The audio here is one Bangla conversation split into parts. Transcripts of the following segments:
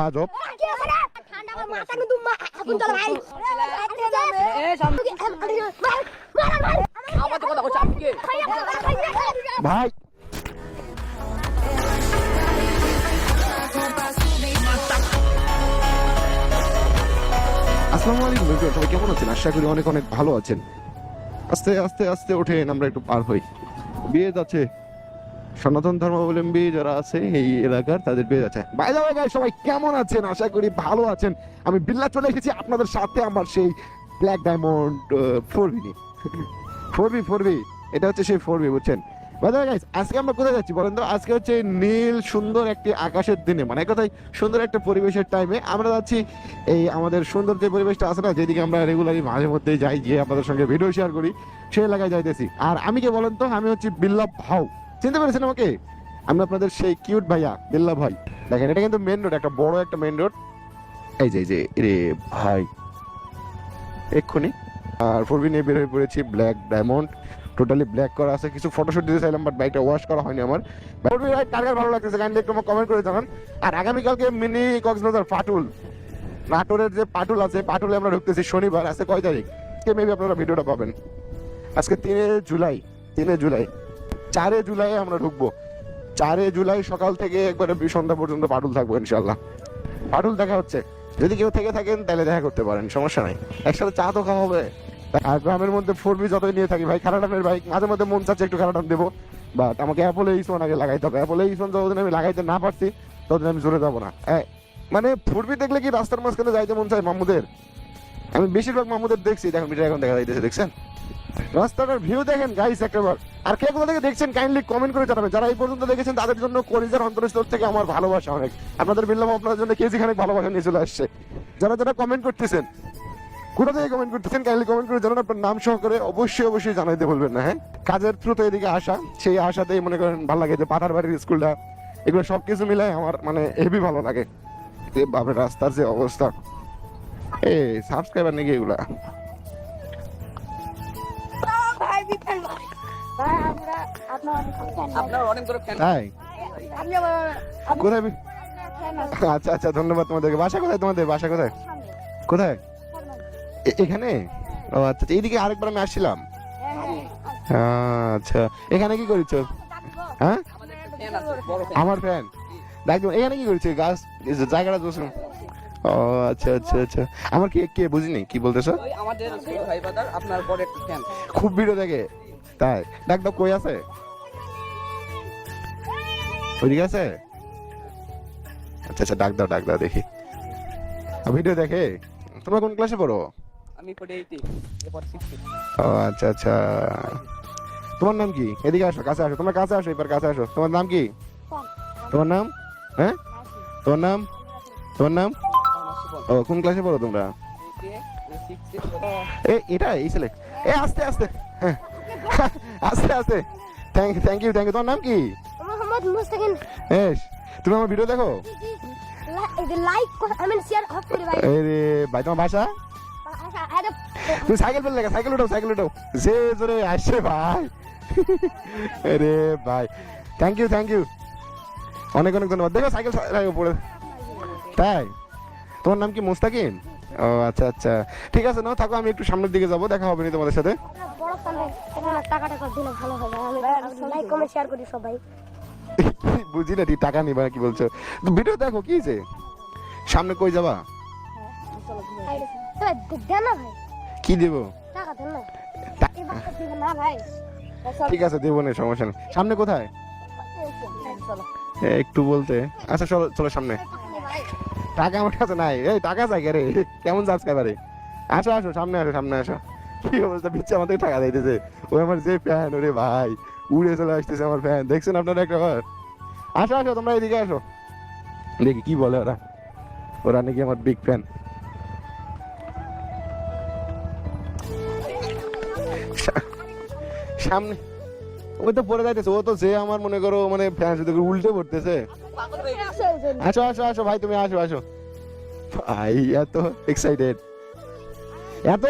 আজব। ভাই আসসালামু আলাইকুম, সবাই কেমন আছেন? আশা করি অনেক অনেক ভালো আছেন। আস্তে আস্তে আস্তে ওঠেন, আমরা একটু পার হই। বিয়ে যাচ্ছে সনাতন ধর্মাবলম্বী যারা আছে এই এলাকার, তাদের বিয়ে যাচ্ছে। বাই দ্য ওয়ে গাইস, সবাই কেমন আছেন? আশা করি ভালো আছেন। আমি বিল্লাহ চলে এসেছি আপনাদের সাথে আমার সেই ব্ল্যাক ডায়মন্ড 4V এটা হচ্ছে সেই 4V, বুঝছেন? বাই দ্য ওয়ে গাইস, আজকে আমরা কোথায় যাচ্ছি বলেন তো? আজকে হচ্ছে নীল সুন্দর একটি আকাশের দিনে, মানে কথাই সুন্দর একটা পরিবেশের টাইমে আমরা যাচ্ছি। এই আমাদের সুন্দর যে পরিবেশটা আছে না, যেদিকে আমরা রেগুলারলি মাঝে মধ্যে যাই, গিয়ে আপনাদের সঙ্গে ভিডিও শেয়ার করি, সেই এলাকায় যাইতেছি। আর আমি কে বলেন তো? আমি হচ্ছি বিল্লাহ ভাউ। চিনতে পেরেছেন আমাকে? আমি আপনাদের সেই কিউট ভাইয়া বিল্লাহ ভাই। দেখেন, এটা কিন্তু মেন রোড, একটা বড় একটা মেন রোড। এই যে রে ভাই এক্ষুনি আর 4V নিয়ে বের হয়ে পড়েছি। ব্ল্যাক ডায়মন্ড টোটালি ব্ল্যাক করা আছে। কিছু ফটোশুট দিতে চাইলাম, বাট বাইকটা ওয়াশ করা হয়নি আমার। কার কার ভালো লাগতেছে কাইন্ডলি একটু কমেন্ট করে জানান। আর আগামীকালকে মিনি কক্সবাজার পাটুল, নাটোরের যে পাটুল আছে, পাটুলে আমরা ঢুকতেছি শনিবার। আজকে কয় তারিখ? মেবি আপনারা ভিডিওটা পাবেন আজকে 3 জুলাই। 4 জুলাই আমরা ঢুকবো। 4 জুলাই সকাল থেকে একবারে সন্ধ্যা পর্যন্ত পাটুল থাকবো ইনশাল্লাহ। পাটুল দেখা হচ্ছে। যদি কেউ থেকে থাকেন তাহলে দেখা করতে পারেন, সমস্যা নাই। একসাথে চা তো খাওয়া হবে। আর গ্রামের মধ্যে 4V যতই নিয়ে থাকি ভাই, খারাটানের বাইক মাঝে মধ্যে মন চাচ্ছে একটু খারাটান দেবো, বাট আমাকে অ্যাপোলো এইসন আগে লাগাইতে হবে। অ্যাপোলো এইসন যতদিন আমি লাগাইতে না পারছি ততদিন আমি জোরে যাবো না। মানে 4V দেখলে কি রাস্তার মাঝখানে যাইতে মন চায় মামুদের? আমি বেশিরভাগ মামুদের দেখছি, দেখেন ভিডিও এখন দেখা যাইতেছে, দেখছেন রাস্তাটার ভিউ দেখেন গাইস একবার। আর কে কোথা থেকে দেখছেন কাইন্ডলি কমেন্ট করে জানাবেন। যারা এই পর্যন্ত দেখেছেন তাদের জন্য কলিজার অন্তরস্থল থেকে আমার ভালোবাসা অনেক। আপনাদের বিল্লাহ আপনাদের জন্য কেজি খানেক ভালোবাসা নিয়ে চলে আসছে। যারা কমেন্ট করতেছেন, কোথা থেকে কমেন্ট করতেছেন কাইন্ডলি কমেন্ট করে জানান। আপনার নাম সহকারে অবশ্যই জানাইতে বলবেন না। হ্যাঁ, কাজের থ্রুতে এদিকে আসা, সেই আশাতেই মনে করেন ভালো লাগে যে পাঠার বাড়ির স্কুলটা, এগুলো সবকিছু মিলাই আমার মানে হেভি ভালো লাগে। যে বাপের রাস্তার যে অবস্থা, সাবস্ক্রাইবার নাকি এগুলা? আচ্ছা আচ্ছা, ধন্যবাদ তোমাদেরকে। বাসা কোথায় তোমাদের? বাসা কোথায়? কোথায়? এখানে? ও আচ্ছা, এইদিকে আরেকবার আমি আসছিলাম। আচ্ছা, এখানে কি করেছো? হ্যাঁ, আমার ফ্যান। দেখো এখানে কি করেছে? গাছ জায়গাটা বসুন। ও আচ্ছা আচ্ছা আচ্ছা, আমার কে বুঝিনি কি বলতেছো? খুব ভিডিও দেখে তাই? ডাক দাও, কই আছে? ওইদিকে আছে? আচ্ছা আচ্ছা, ডাক দাও দেখি। ভিডিও দেখে? তোমরা কোন ক্লাসে পড়ো? আমি পড়ি 8 এরপর 6। ও আচ্ছা আচ্ছা, তোমার নাম কি? এদিকে আসো, কাছে আসো, তোমরা কাছে আসো, এবার কাছে আসো। তোমার নাম কি? তোমার নাম? হ্যাঁ, তোমার নাম? ও, কোন ক্লাসে পড়ো তোমরা? এটা এই ছেলে। আস্তে আস্তে, হ্যাঁ আস্তে। Thank you. তোমার নাম কি? মোহাম্মদ মুস্তাকিন। তুমি আমার ভিডিও দেখো? লাইক কমেন্ট শেয়ার করে ভাই। আরে ভাই, তোমার ভাষা? তুমি সাইকেল ফেলে লাগা, সাইকেল উঠাও। যে জোরে আসছে ভাই। আরে ভাই, থ্যাংক ইউ, অনেক ধন্যবাদ। দেখো সাইকেল পড়ে। তাই? তোমার নাম কি মুস্তাকিন? ও আচ্ছা আচ্ছা, ঠিক আছে, নাও থাকো, আমি একটু সামনের দিকে যাবো, দেখা হবে নি তোমাদের সাথে। বুঝি না, টাকা নিবা কি বলছো? ভিডিও দেখো, কি যে সামনে কই যাবা? কি দেবো? ঠিক আছে, দেবো না, সমস্যা নেই। সামনে কোথায় একটু বলতে? আচ্ছা চলো সামনে। টাকা আমার কাছে নাই। টাকা চাই রে, কেমন সাবস্ক্রাইবারে? আসো সামনে আসো। কি অবস্থা, বিচ্ছে আমাদের টাকা দিতেছে। ওই আমার যে ফ্যান, ওরে ভাই উড়ে চলে আসতেছে আমার ফ্যান। দেখছেন আপনারা একটা বার? আসো তোমরা এদিকে আসো, দেখি কি বলে ওরা নাকি আমার বিগ ফ্যান। সামনে ওই তো পড়ে যাইতেছে, ও তো যে আমার মনে করো মানে ফ্যান শুধু উল্টে পড়তেছে। আসো ভাই, তুমি আসো ভাই। এত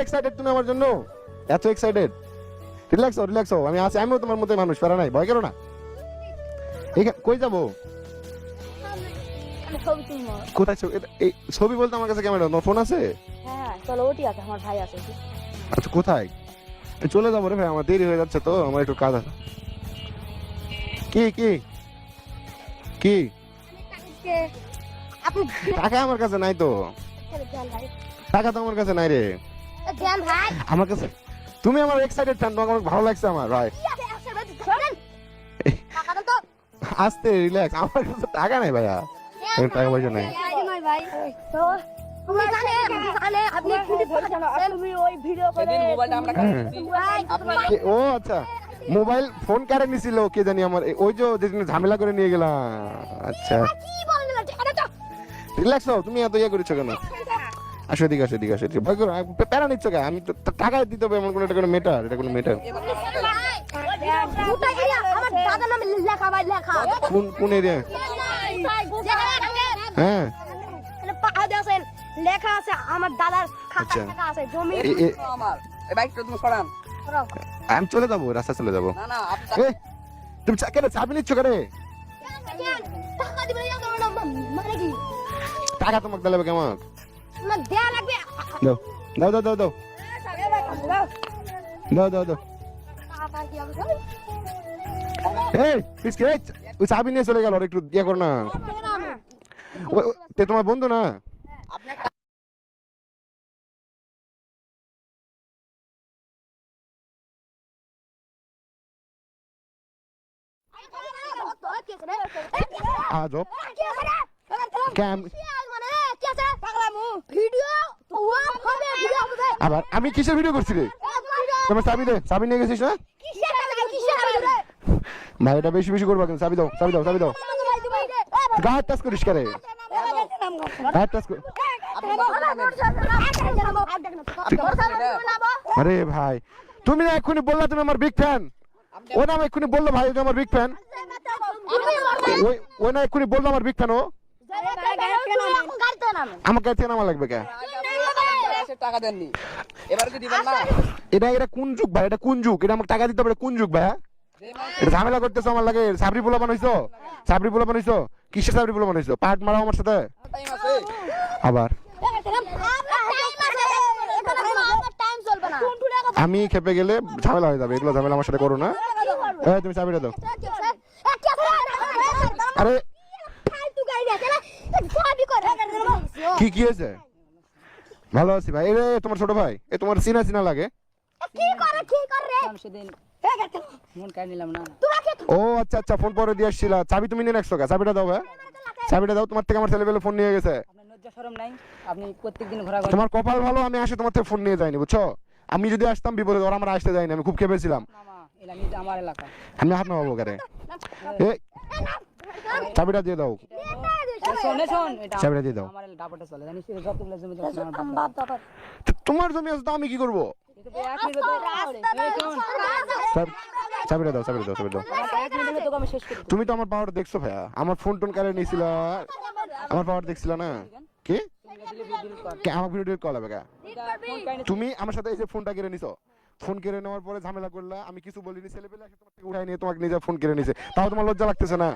এক্সাইটেড তুমি আমার জন্য? এত এক্সাইটেড? রিল্যাক্স হও, আমি আছি। আমিও তোমার মতো মানুষ, প্যারা নাই, ভয় করো না। কই যাবো? ছবি তুলবো। কোথায় এই ছবি বলতে আমার কাছে ক্যামেরা নো ফোন আছে। হ্যাঁ চলো ওটি আছে, আমার ভাই আছে। আচ্ছা কোথায়? চলে যাবো রে ভাই, আমার দেরি হয়ে যাচ্ছে তো, আমার একটু কাজ আছে। কি কি কি আপনি টাকা আমার কাছে নাই তো, টাকা তো আমার কাছে নাই রে জ্যাম ভাই আমার কাছে। তুমি আমার এক্সাইটেড টান, তোমাকে অনেক ভালো লাগছে আমার ভাই। টাকা তো আস্তে রিল্যাক্স, আমার কাছে টাকা নাই ভাইয়া, আমার টাকা পয়সা নাই। ভাই তো তুমি জানে আপনি তুমি ওই ভিডিও করে সেদিন মোবাইলটা আমরা কাটছি আপনি ও আচ্ছা, মোবাইল ফোন কারে নিছিল কে জানি, আমার ওই যে যেদিন ঝামেলা করে নিয়ে গেলাম। আচ্ছা কি বলেন না আরে তো রিল্যাক্স হও, তুমি এত ইয়ে করেছো কেন? আসো এদিকে, আসো এদিকে, আসো এদিকে। ভয় করো, প্যারা নিচ্ছ কেন? আমি তো টাকা দিতে হবে এমন কোনো, এটা কোনো মেটার, এটা কোনো মেটার। আমার দাদার নামে লেখা ভাই লেখা কোন এরিয়া? হ্যাঁ লেখা আছে আমার দাদার খাতা আচ্ছা। লেখা আছে জমি আমার এই বাইকটা তুমি সরান। আমি চলে যাবো, রাস্তা চলে যাবো। না না আপনি এই, তুমি কেন চাবি নিচ্ছ কেন? টাকা দিবেন মানে কি টাকা তোমাকে দিলে কেমন? না দেয়া লাগবে দাও দাও দাও দাও দাও দাও দাও দাও। টাকা কি হবে এই পিসকে, ওই চাবি নিয়ে চলে গেল, ওর একটু ইয়ে কর না। তে তোমার বন্ধু না? আপনি একটা আজব ক্যাম। আবার আমি কিসের ভিডিও করছি রে? তোমার চাবি দে, চাবি নিয়ে গেছিস না ভাই? এটা বেশি বেশি করবা কেন? চাবি দাও, চাবি দাও, চাবি দাও। গায়ে টাচ করিস করে, গায়ে টাচ কর। আরে ভাই, তুমি না এক্ষুনি বললা তুমি আমার বিগ ফ্যান। ও না এক্ষুনি বললো ভাই যে আমার বিগ ফ্যান। ওই না এক্ষুনি বললো আমার বিগ ফ্যান। ও আমার কাছে নামা লাগবে কে? টাকা দেননি, এবার কি দিবেন না? এটা কোন যুগ ভাই? এটা কোন যুগ? এটা আমাকে টাকা দিতে হবে, কোন যুগ ভাই? এটা ঝামেলা করতেছো আমার লাগে। সাবরি পোলা বানাইছো, সাবরি পোলা বানাইছো। কিসের সাবরি পোলা বানাইছো? পাট মারাও আমার সাথে টাইম আছে আবার। আমি খেপে গেলে ঝামেলা হয়ে যাবে, এগুলো ঝামেলা আমার সাথে করো না। এই তুমি চাবিটা দাও। আরে কি কি হয়েছে? ভালো আছি ভাই। এ তোমার ছোট ভাই, এ তোমার চিনা চিনা লাগে। সেদিন মন কাই নিলাম না। ও আচ্ছা আচ্ছা, ফোন পরে দিয়ে আসছিলা। চাবি তুমি নিয়ে রাখছো? চাবিটা দাও ভাই, চাবিটা দাও। তোমার থেকে আমার ছেলেবেলে ফোন নিয়ে গেছে। আপনার লজ্জা শরম নাই? আপনি প্রত্যেকদিন ঘোরা তোমার কপাল ভালো, আমি আসে তোমার থেকে ফোন নিয়ে যাইনি, বুঝছো? আমি যদি আসতাম বিপদে, ওরা আমার আসতে যায়নি, আমি খুব খেপেছিলাম। এটা আমার এলাকা। আমি হাত নামাবো কেন? চাবিটা দিয়ে দাও, শোন শোন, এটা চাবিটা দিয়ে দাও। আমার দাপটে চলে জানিস, যতগুলো জমি জমা আমার বাপ। তোমার জমি আছে তো আমি কি করবো? এটা তো এক মিনিট চাবিটা দাও, চাবিটা দাও, চাবিটা দাও। এক মিনিট তোকে আমি শেষ করি। তুমি তো আমার পাওয়ার দেখছো ভাইয়া, আমার ফোন টোন কারে নিয়েছিল, আমার পাওয়ার দেখছিল না? কি আমার ভিডিও কল হবে? তুমি আমার সাথে এই যে ফোনটা কেড়ে নিছো, ফোন কেড়ে নেওয়ার পরে ঝামেলা করলা, আমি কিছু বলিনি, ছেলে পেলে তোমার থেকে উঠাই নিয়ে তোমাকে নিজে ফোন কেড়ে নিছে, তাও তোমার লজ্জা লাগতেছে না?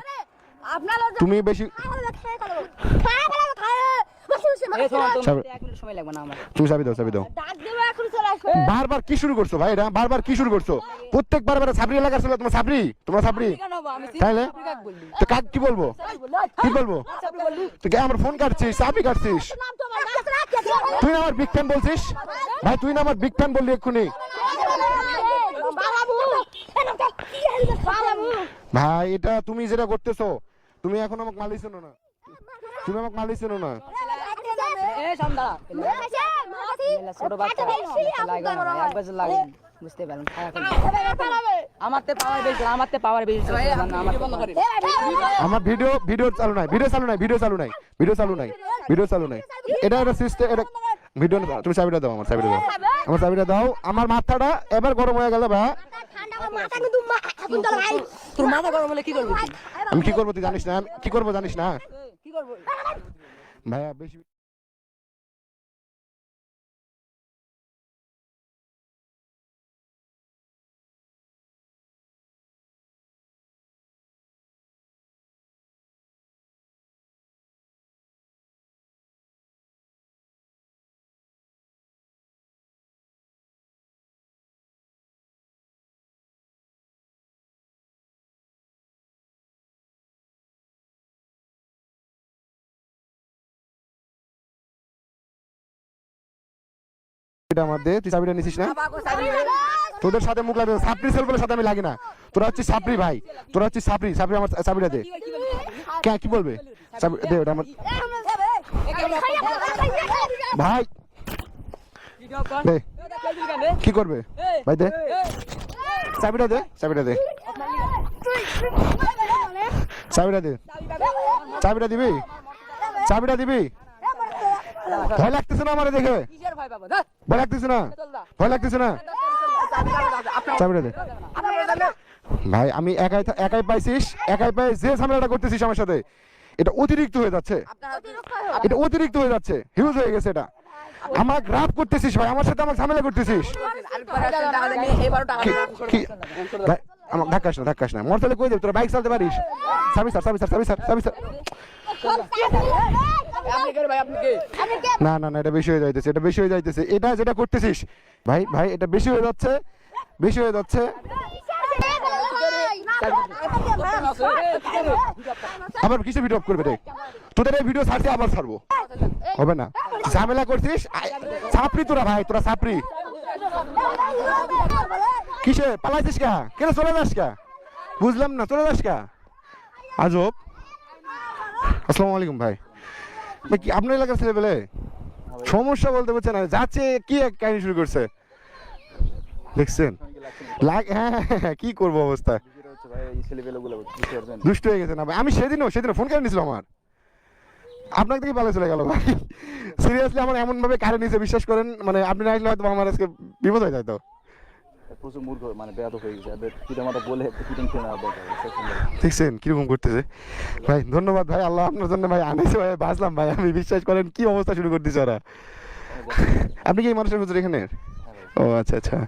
তুমি বেশি সময় লাগবে না আমার। তুমি চাবি দাও, চাবি দাও। বারবার কি শুরু করছো ভাই? এটা বারবার কি শুরু করছো? প্রত্যেকবার সাবরি এলাকার ছিল তোমার সাবরি, তোমার সাবরি। তাইলে তো কাক কি বলবো, কি বলবো? তুই আমার ফোন কাটছিস, চাবি কাটছিস। তুই না আমার বিগ ফ্যান বলছিস ভাই, তুই না আমার বিগ ফ্যান বললি এক্ষুনি। ভাই এটা তুমি যেটা করতেছো, তুমি এখন আমাকে মালিশ চেনো না, তুমি আমাকে মালিশ চেনো না। ছোট বাচ্চা লাগে বুঝতে পারেন। আমার তে পাওয়ার বেশি, আমার তে পাওয়ার বেশি। আমার ভিডিও চালু নাই, ভিডিও চালু নাই, ভিডিও চালু নাই, ভিডিও চালু নাই, ভিডিও চালু নাই। এটা একটা সিস্টেম, এটা ভিডিও না। তুমি চাবিটা দাও, আমার চাবিটা দাও, আমার চাবিটা দাও। আমার মাথাটা এবার গরম হয়ে গেল ভাই। তোর মাথা গরম হলে কি করবি? আমি কি করবো তুই জানিস না? আমি কি করবো জানিস না কি করবো ভাইয়া? বেশি এটা আমার দে, তুই চাবিটা নিছিস না? তোদের সাথে মুখ লাগে, সাপড়ি সেল বলে সাথে আমি লাগি না। তোরা হচ্ছে সাপড়ি ভাই, তোরা হচ্ছে সাপড়ি। সাপড়ি আমার চাবিটা দে। কে কি বলবে? চাবি দে, ওটা আমার ভাই। দে, কি করবে ভাই? দে চাবিটা দে, চাবিটা দে, চাবিটা দে। চাবিটা দিবি? চাবিটা দিবি? ভয় লাগতেছে না আমারে দেখে? ভয় লাগতেছে না? ভয় লাগতেছে না? চাবিটা দে ভাই। আমি একাই পাইছিস, একাই পাই যে ঝামেলাটা করতেছিস আমার সাথে, এটা অতিরিক্ত হয়ে যাচ্ছে। এটা অতিরিক্ত হয়ে যাচ্ছে, হিউজ হয়ে গেছে এটা। আমার রাপ করতেছিস ভাই, আমার সাথে আমার ঝামেলা করতেছিস। ভাই আমার ধাক্কাস না, ধাক্কাস না। মোটরসাইকেল কই দেব? তোরা বাইক চালাতে পারিস? সাবি স্যার, সাবি স্যার, সাবি স্যার, সাবি স্যার। না না না, এটা বেশি হয়ে যাইতেছে, এটা বেশি হয়ে যাইতেছে। এটা যেটা করতেছিস ভাই, ভাই এটা বেশি হয়ে যাচ্ছে, বেশি হয়ে যাচ্ছে। আবার কিসে ভিডিও অফ করবে রে? তোদের এই ভিডিও ছাড়ছি, আবার ছাড়বো, হবে না। ঝামেলা করছিস, ছাপরি তোরা ভাই, তোরা ছাপরি। কিসে পালাইছিস কা? কেন চলে যাস কা? বুঝলাম না, চলে যাস কা? আজব। আসসালামু আলাইকুম ভাই। ভাই কি আপনার এলাকার ছেলে পেলে সমস্যা বলতে পারছে না, যাচ্ছে কি এক কাহিনী শুরু করছে দেখছেন? হ্যাঁ হ্যাঁ, কি করবো অবস্থা, দুষ্ট হয়ে গেছে না ভাই। আমি সেদিনও ফোন কেন নিয়েছিল আমার, আপনাকে দেখে ভালো চলে গেল ভাই। সিরিয়াসলি আমার এমন ভাবে কারে নিয়েছে বিশ্বাস করেন, মানে আপনি না আসলে হয়তো আমার আজকে বিপদ হয়ে যেত। প্রচুর মূর্খ, মানে বেয়াদ হয়ে গেছে। পিতামাতা বলে পিটিং খেয়ে নেওয়া দরকার। দেখছেন কিরকম করতেছে ভাই। ধন্যবাদ ভাই, আল্লাহ আপনার জন্য ভাই আনেছে ভাই, বাঁচলাম ভাই আমি। বিশ্বাস করেন কি অবস্থা শুরু করতেছে ওরা। আপনি কি এই মানুষের ভিতরে এখানে? ও আচ্ছা আচ্ছা।